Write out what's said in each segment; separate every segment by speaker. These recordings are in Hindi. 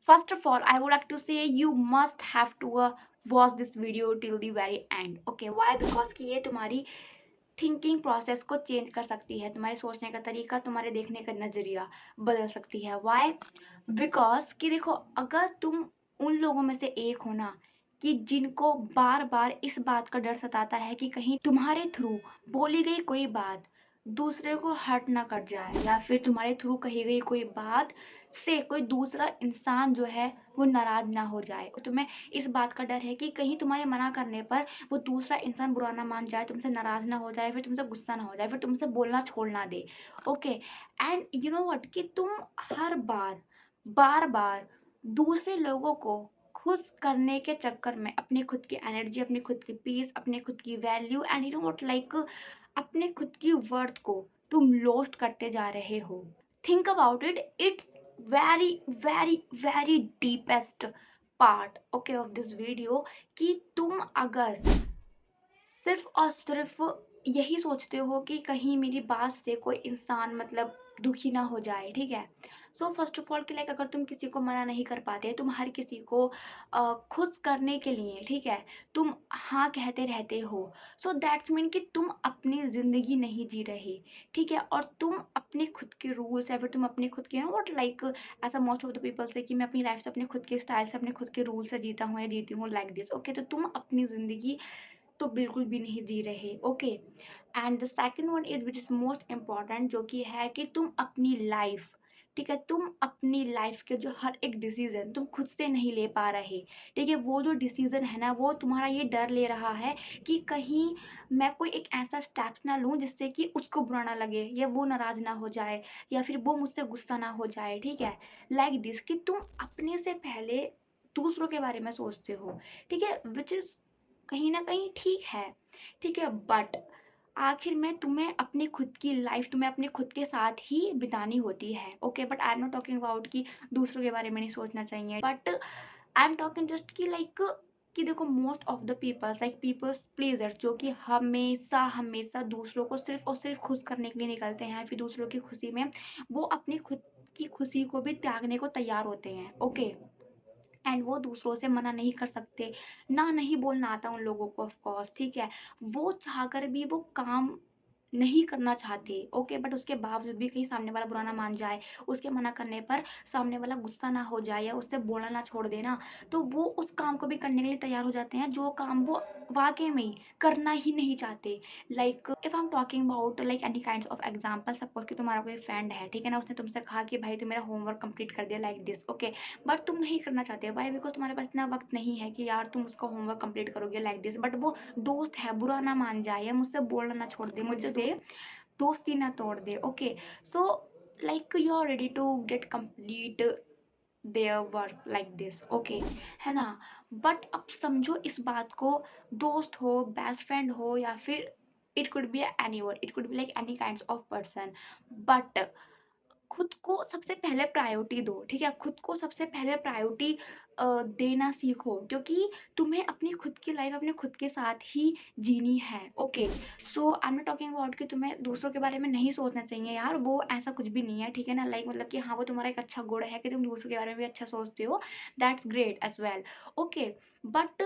Speaker 1: First of all, I would like to say you must have to watch this video till the very end. Okay, why? Because कि ये तुम्हारी थिंकिंग प्रोसेस को चेंज कर सकती है, तुम्हारे सोचने का तरीका, तुम्हारे देखने का नजरिया बदल सकती है। वाई? बिकॉज कि देखो, अगर तुम उन लोगों में से एक हो ना कि जिनको बार बार इस बात का डर सताता है कि कहीं तुम्हारे थ्रू बोली गई कोई बात दूसरे को हर्ट ना कर जाए, या फिर तुम्हारे थ्रू कही गई कोई बात से कोई दूसरा इंसान जो है वो नाराज ना हो जाए, तुम्हें इस बात का डर है कि कहीं तुम्हारे मना करने पर वो दूसरा इंसान बुरा ना मान जाए, तुमसे नाराज ना हो जाए, फिर तुमसे गुस्सा ना हो जाए, फिर तुमसे बोलना छोड़ ना दे। Okay, and you know what कि तुम हर बार बार बार दूसरे लोगों को खुश करने के चक्कर में अपनी खुद की एनर्जी, अपनी खुद की पीस, अपनी खुद की value and you know what like अपने खुद की वर्थ को तुम लॉस्ट करते जा रहे हो। Think about it, it's very very very deepest part okay of this video कि तुम अगर सिर्फ और सिर्फ यही सोचते हो कि कहीं मेरी बात से कोई इंसान मतलब दुखी ना हो जाए, ठीक है। सो फर्स्ट ऑफ ऑल कि लाइक अगर तुम किसी को मना नहीं कर पाते, तुम हर किसी को खुश करने के लिए, ठीक है, तुम हाँ कहते रहते हो, सो दैट्स मीन कि तुम अपनी ज़िंदगी नहीं जी रहे, ठीक है। और तुम अपने खुद के रूल्स या फिर तुम अपने खुद के व्हाट लाइक ऐसा मोस्ट ऑफ द पीपल से कि मैं अपनी लाइफ से अपने खुद के स्टाइल से अपने खुद के रूल से जीता हूँ या जीती हूँ लाइक दिस। ओके, तो तुम अपनी ज़िंदगी तो बिल्कुल भी नहीं जी रहे। Okay, and the second one is which is most important, जो कि है कि तुम अपनी लाइफ, ठीक है, तुम अपनी लाइफ के जो हर एक डिसीजन तुम खुद से नहीं ले पा रहे, ठीक है। वो जो डिसीजन है ना, वो तुम्हारा ये डर ले रहा है कि कहीं मैं कोई एक ऐसा स्टेप ना लूं जिससे कि उसको बुरा ना लगे या वो नाराज ना हो जाए या फिर वो मुझसे गुस्सा ना हो जाए, ठीक है। लाइक दिस कि तुम अपने से पहले दूसरों के बारे में सोचते हो, ठीक है, विच इज कहीं न कहीं ठीक है, ठीक है, बट आखिर में तुम्हें अपनी खुद की लाइफ तुम्हें अपने खुद के साथ ही बितानी होती है। Okay, but I am not talking about कि दूसरों के बारे में नहीं सोचना चाहिए, but I am talking just कि लाइक कि देखो, most of the peoples like peoples pleaser जो कि हमेशा हमेशा दूसरों को सिर्फ और सिर्फ खुश करने के लिए निकलते हैं, फिर दूसरों की खुशी में वो अपनी खुद की खुशी को भी त्यागने को तैयार होते हैं। ओके, एंड वो दूसरों से मना नहीं कर सकते, ना नहीं बोलना आता उन लोगों को ऑफ कोर्स, ठीक है। वो चाहकर भी वो काम नहीं करना चाहते, ओके, बट उसके बावजूद भी कहीं सामने वाला बुरा ना मान जाए, उसके मना करने पर सामने वाला गुस्सा ना हो जाए या उससे बोलना ना छोड़ देना, तो वो उस काम को भी करने के लिए तैयार हो जाते हैं जो काम वो वाकई में ही करना ही नहीं चाहते। Like if I am talking about like any kind of example, suppose कि तुम्हारा कोई फ्रेंड है, ठीक है ना, उसने तुमसे कहा कि भाई तुम मेरा होमवर्क कंप्लीट कर दिया लाइक दिस, ओके, बट तुम नहीं करना चाहते, वाई? बिकॉज तुम्हारे पास इतना वक्त नहीं है कि यार तुम उसका होमवर्क कंप्लीट करोगे लाइक दिस, बट वो दोस्त है, बुरा ना मान जाए या मुझसे बोलना ना छोड़ दे, मुझसे दोस्ती ना तोड़ दे। Okay, so like you are ready to get complete their work like this, okay, है ना। बट अब समझो इस बात को, दोस्त हो, बेस्ट फ्रेंड हो, या फिर it could be any one, it could be like any kind of person, but खुद को सबसे पहले प्रायोरिटी दो, ठीक है। खुद को सबसे पहले प्रायोरिटी देना सीखो, क्योंकि तुम्हें अपनी खुद की लाइफ अपने खुद के साथ ही जीनी है। Okay, so I am not talking about कि तुम्हें दूसरों के बारे में नहीं सोचना चाहिए यार, वो ऐसा कुछ भी नहीं है, ठीक है ना। लाइक मतलब कि हाँ, वो तुम्हारा एक अच्छा गुण है कि तुम दूसरों के बारे में भी अच्छा सोचते हो, that's great as well. Okay, but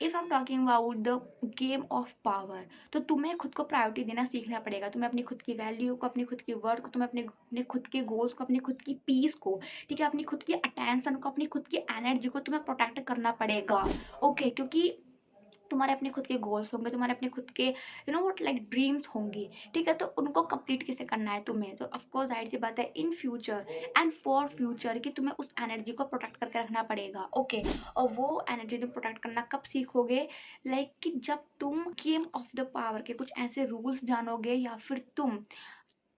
Speaker 1: if I am talking about the game of power, तो तुम्हें खुद को प्रायोरिटी देना सीखना पड़ेगा। तुम्हें अपनी खुद की वैल्यू को, अपनी खुद की वर्थ को, तुम्हें अपने अपने खुद के गोल्स को, अपनी खुद की पीस को, ठीक है, अपनी खुद की अटेंशन को, अपनी खुद की एनर्जी को तुम्हें प्रोटेक्ट करना पड़ेगा। ओके, क्योंकि तुम्हारे अपने खुद के गोल्स होंगे, तुम्हारे अपने खुद के you know what like dreams होंगी, ठीक है, तो उनको कंप्लीट कैसे करना है तुम्हें, तो ऑफकोर्स जाहिर सी बात है in future and for future कि तुम्हें उस एनर्जी को प्रोटेक्ट करके रखना पड़ेगा। ओके, और वो एनर्जी तुम प्रोटेक्ट करना कब सीखोगे, लाइक कि जब तुम गेम ऑफ द पावर के कुछ ऐसे रूल्स जानोगे, या फिर तुम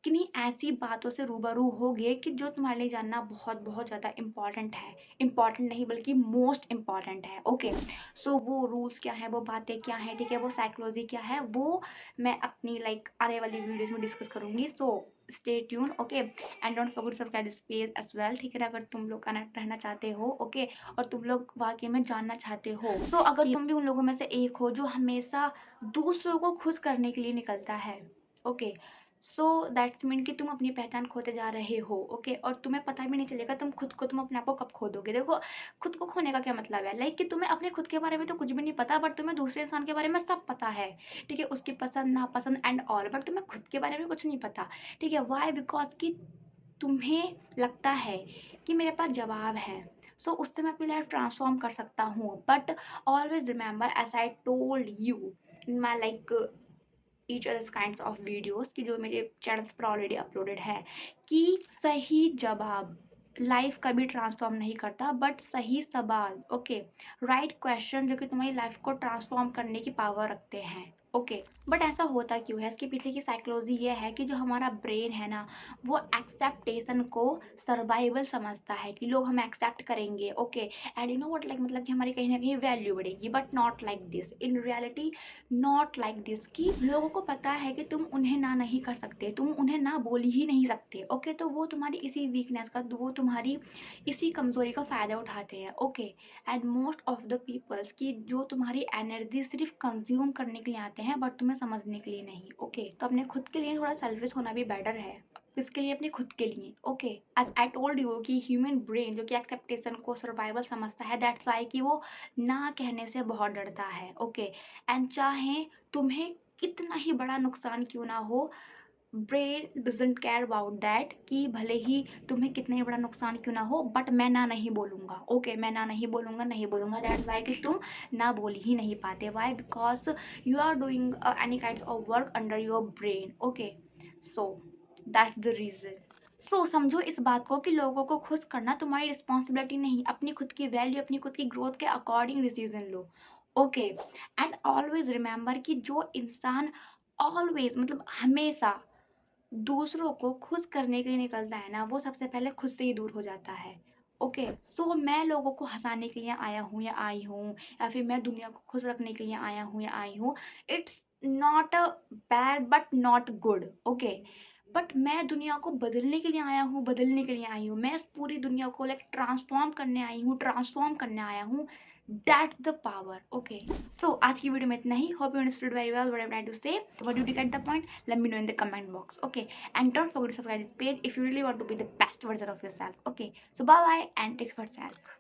Speaker 1: किन्हीं ऐसी बातों से रूबरू होगे कि जो तुम्हारे लिए जानना बहुत बहुत ज़्यादा इम्पॉर्टेंट है, इम्पॉर्टेंट नहीं बल्कि मोस्ट इम्पॉर्टेंट है। ओके, सो वो रूल्स क्या है, वो बातें क्या है, ठीक है, वो साइकोलॉजी क्या है, वो मैं अपनी लाइक आने वाली वीडियोज में डिस्कस करूंगी। So stay tune, okay, and don't forget subscribe this page as well, ठीक है, अगर तुम लोग कनेक्ट रहना चाहते हो, ओके, और तुम लोग वाकई में जानना चाहते हो, तो अगर तुम भी उन लोगों में से एक हो जो हमेशा दूसरों को खुश करने के लिए निकलता है, ओके, सो दैट्स मीन कि तुम अपनी पहचान खोते जा रहे हो। ओके, और तुम्हें पता भी नहीं चलेगा तुम अपने आप को कब खो दोगे। देखो, खुद को खोने का क्या मतलब है, लाइक कि तुम्हें अपने खुद के बारे में तो कुछ भी नहीं पता, बट तुम्हें दूसरे इंसान के बारे में सब पता है। ठीक है, उसकी पसंद नापसंद एंड ऑल, बट तुम्हें खुद के बारे में कुछ नहीं पता। ठीक है, वाई? बिकॉज कि तुम्हें लगता है कि मेरे पास जवाब है, सो उससे मैं अपनी लाइफ ट्रांसफॉर्म कर सकता हूँ। But always remember, as I told you in my like each others kinds of videos कि जो मेरे चैनल पर ऑलरेडी अपलोडेड है, कि सही जवाब लाइफ कभी ट्रांसफॉर्म नहीं करता, बट सही सवाल, ओके, राइट क्वेश्चन जो कि तुम्हारी लाइफ को ट्रांसफॉर्म करने की पावर रखते हैं। ओके, बट ऐसा होता क्यों है? इसके पीछे की साइकोलॉजी ये है कि जो हमारा ब्रेन है ना, वो एक्सेप्टेशन को सर्वाइवल समझता है कि लोग हमें एक्सेप्ट करेंगे। Okay, and you know what, like मतलब कि हमारी कहीं ना कहीं वैल्यू बढ़ेगी, but not like this in reality. Not like this कि लोगों को पता है कि तुम उन्हें ना नहीं कर सकते, तुम उन्हें ना बोल ही नहीं सकते। ओके, तो वो तुम्हारी इसी वीकनेस का, वो तुम्हारी इसी कमजोरी का फायदा उठाते हैं। Okay, and most of the peoples की जो तुम्हारी एनर्जी सिर्फ कंज्यूम करने के लिए आते हैं, बट तुम्हें समझने के लिए नहीं। ओके, तो अपने खुद के लिए थोड़ा सेल्फिश होना भी बेटर है, इसके लिए, अपने खुद के लिए। Okay, as I told you कि ह्यूमन ब्रेन जो कि एक्सेप्टेशन को सर्वाइवल समझता है, दैट्स वाई कि वो ना कहने से बहुत डरता है। ओके, एंड चाहे तुम्हें कितना ही बड़ा नुकसान क्यों ना हो, brain doesn't care about that कि भले ही तुम्हें कितना ही बड़ा नुकसान क्यों ना हो, बट मैं ना नहीं बोलूँगा। ओके, मैं ना नहीं बोलूँगा, नहीं बोलूँगा। दैट्स वाई कि तुम ना बोल ही नहीं पाते। Why? Because you are doing any kinds of work under your brain. Okay, so that's the reason. So समझो इस बात को कि लोगों को खुश करना तुम्हारी रिस्पॉन्सिबिलिटी नहीं, अपनी खुद की वैल्यू, अपनी खुद की ग्रोथ के according decision low. Okay, and always remember कि जो इंसान ऑलवेज मतलब हमेशा दूसरों को खुश करने के लिए निकलता है ना, वो सबसे पहले खुद से ही दूर हो जाता है। ओके, सो मैं लोगों को हंसाने के लिए आया हूँ या आई हूँ, या फिर मैं दुनिया को खुश रखने के लिए आया हूँ या आई हूँ, it's not a bad but not good. Okay, but मैं दुनिया को बदलने के लिए आया हूँ, बदलने के लिए आई हूँ, मैं इस पूरी दुनिया को लाइक ट्रांसफॉर्म करने आई हूँ, ट्रांसफॉर्म करने आया हूँ। That's the power. Okay, so आज की वीडियो में इतना ही। Hope you understood very well what I am trying to say. What did you get the point? Let me know in the comment box. Okay, and don't forget to subscribe this page if you really want to be the best version of yourself. Okay, so bye bye and take care of yourself.